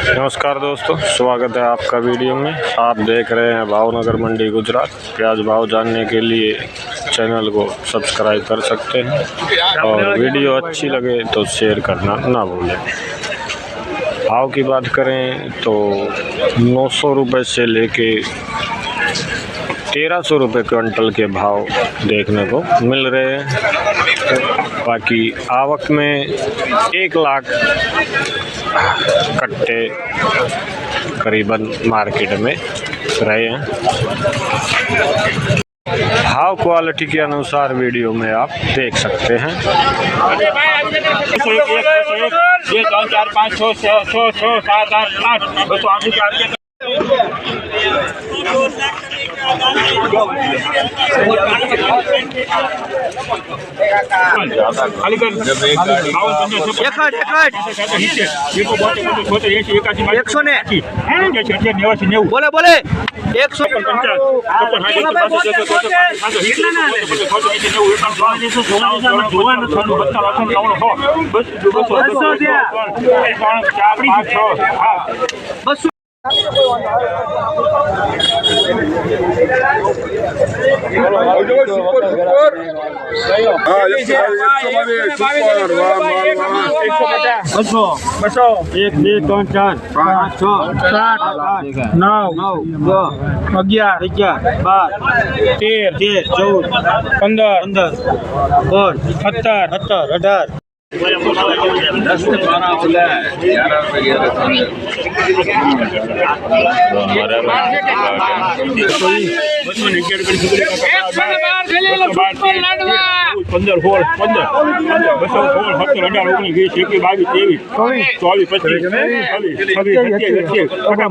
नमस्कार दोस्तों, स्वागत है आपका वीडियो में। आप देख रहे हैं भावनगर मंडी गुजरात। प्याज भाव जानने के लिए चैनल को सब्सक्राइब कर सकते हैं और वीडियो अच्छी लगे तो शेयर करना ना भूलें। भाव की बात करें तो 900 रुपये से लेके 1300 रुपये क्विंटल के भाव देखने को मिल रहे हैं। बाकी आवक में 1 लाख कट्टे करीबन मार्केट में रहे हैं। भाव क्वालिटी के अनुसार वीडियो में आप देख सकते हैं। 1 2 3 4 5 6 7 8 बोले बोले 100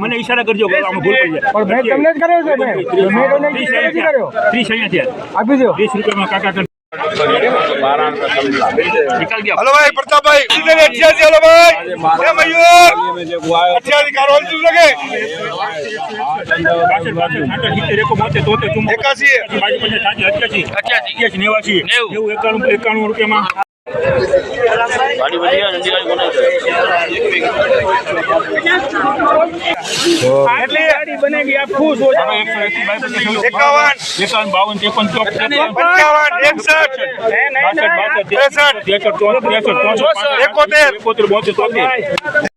મને ઈશારા કરજો ભૂલ પડી જાય। 30 આપી દો 20 રૂપિયામાં કાકા हेलो भाई प्रताप भाई 88 हेलो भाई ए मयूर 88 का रोल चल लगे 81 रुपया गाड़ी बढ़िया नंदी गाड़ी कोने એટલે ગાડી બનેગી આપ ખુશ હો જાઓ। 51 52 53 54 55 61 72 73 74 75 71